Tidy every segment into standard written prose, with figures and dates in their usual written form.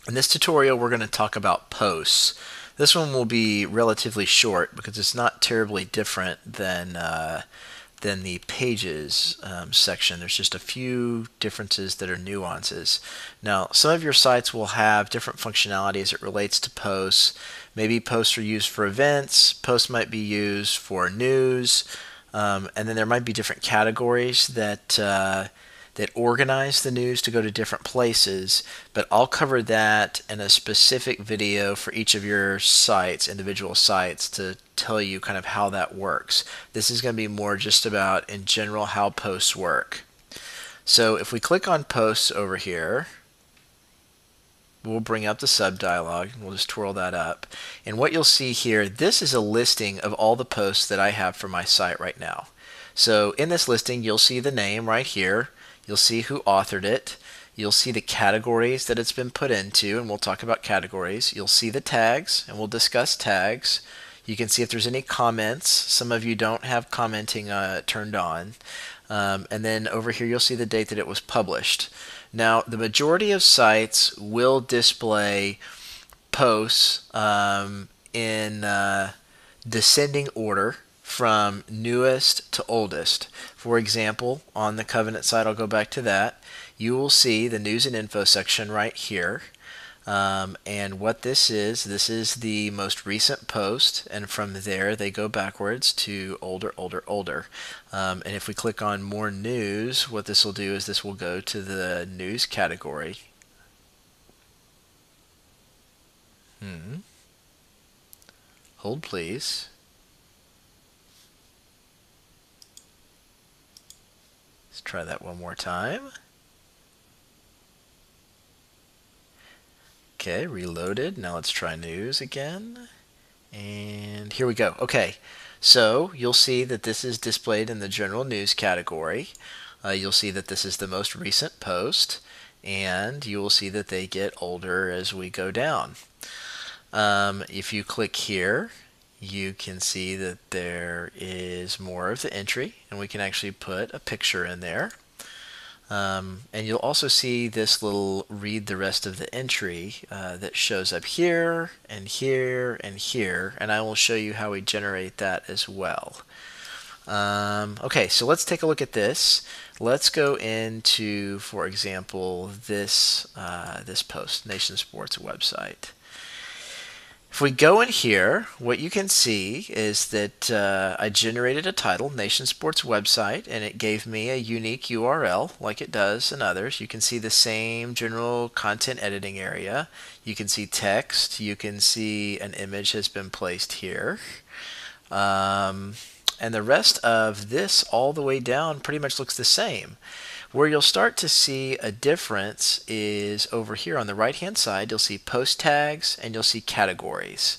In this tutorial, we're going to talk about posts. This one will be relatively short because it's not terribly different than the pages section. There's just a few differences that are nuances. Now, some of your sites will have different functionality as it relates to posts. Maybe posts are used for events, posts might be used for news, and then there might be different categories that organize the news to go to different places, but I'll cover that in a specific video for each of your sites, individual sites, to tell you kind of how that works. This is going to be more just about, in general, how posts work. So if we click on posts over here, we'll bring up the sub dialog. We'll just twirl that up. And what you'll see here, this is a listing of all the posts that I have for my site right now. So in this listing, you'll see the name right here. You'll see who authored it. You'll see the categories that it's been put into, and we'll talk about categories. You'll see the tags, and we'll discuss tags. You can see if there's any comments. Some of you don't have commenting turned on. And then over here, you'll see the date that it was published. Now, the majority of sites will display posts in descending order from newest to oldest. For example, on the Covenant site, I'll go back to that, you will see the news and info section right here. And what this is the most recent post, and from there they go backwards to older, older, older. And if we click on more news, what this will do is this will go to the news category. Hold please. Let's try that one more time. Okay, reloaded. Now let's try news again. And here we go. Okay, so you'll see that this is displayed in the general news category. You'll see that this is the most recent post, and you will see that they get older as we go down. If you click here, you can see that there is more of the entry, and we can actually put a picture in there. And you'll also see this little read the rest of the entry that shows up here and here and here, and I will show you how we generate that as well. Okay, so let's take a look at this. Let's go into, for example, this post, Nation Sports website. If we go in here, what you can see is that I generated a title, Nation Sports website, and it gave me a unique URL like it does in others. You can see the same general content editing area. You can see text. You can see an image has been placed here. And the rest of this all the way down pretty much looks the same. Where you'll start to see a difference is over here on the right hand side. You'll see post tags and you'll see categories.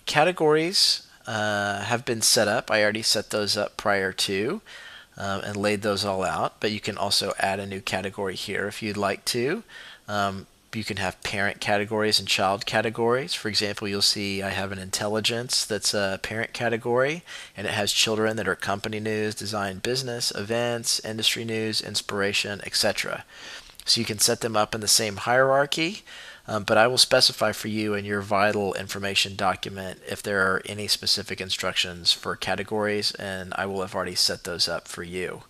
Categories have been set up. I already set those up prior to and laid those all out, but you can also add a new category here if you'd like to. You can have parent categories and child categories. For example, you'll see I have an intelligence that's a parent category, and it has children that are company news, design, business, events, industry news, inspiration, etc. So you can set them up in the same hierarchy, but I will specify for you in your vital information document if there are any specific instructions for categories, and I will have already set those up for you.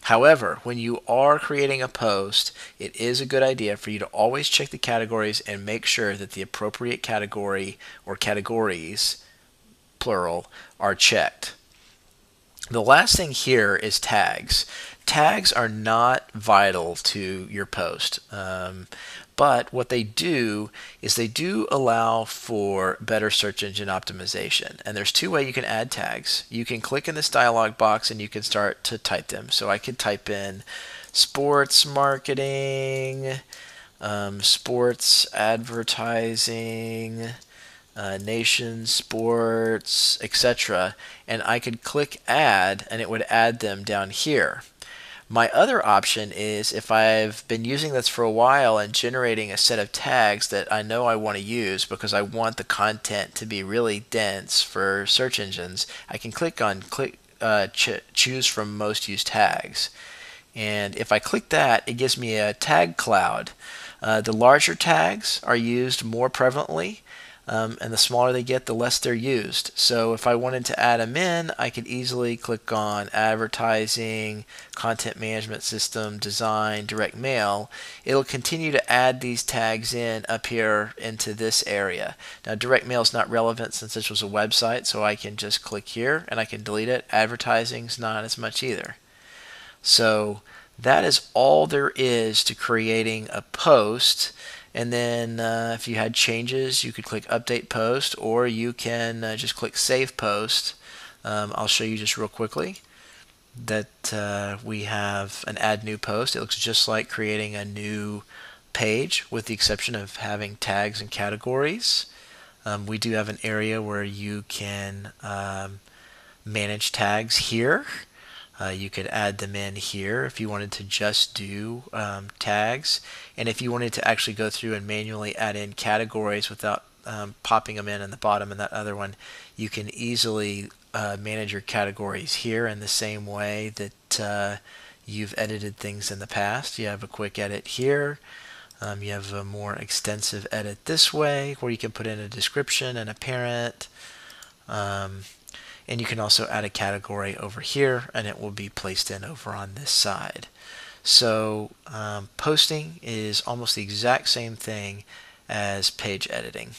However, when you are creating a post, it is a good idea for you to always check the categories and make sure that the appropriate category or categories, plural, are checked. The last thing here is tags. Tags are not vital to your post. But what they do is they do allow for better search engine optimization. And there's two ways you can add tags. You can click in this dialog box and you can start to type them. So I could type in sports marketing, sports advertising, nation sports, etc. And I could click add and it would add them down here. My other option is if I've been using this for a while and generating a set of tags that I know I want to use because I want the content to be really dense for search engines, I can click on choose from most used tags. And if I click that, it gives me a tag cloud. The larger tags are used more prevalently, and the smaller they get, the less they're used. So if I wanted to add them in, I could easily click on advertising, content management system, design, direct mail. It'll continue to add these tags in up here into this area. Now direct mail is not relevant since this was a website, so I can just click here and I can delete it. Advertising's not as much either. So that is all there is to creating a post. And then if you had changes, you could click update post, or you can just click save post. I'll show you just real quickly that we have an add new post. It looks just like creating a new page with the exception of having tags and categories. We do have an area where you can manage tags here. You could add them in here if you wanted to just do tags, and if you wanted to actually go through and manually add in categories without popping them in the bottom and that other one, you can easily manage your categories here in the same way that you've edited things in the past. You have a quick edit here. You have a more extensive edit this way where you can put in a description and a parent. And you can also add a category over here and it will be placed in over on this side. So posting is almost the exact same thing as page editing.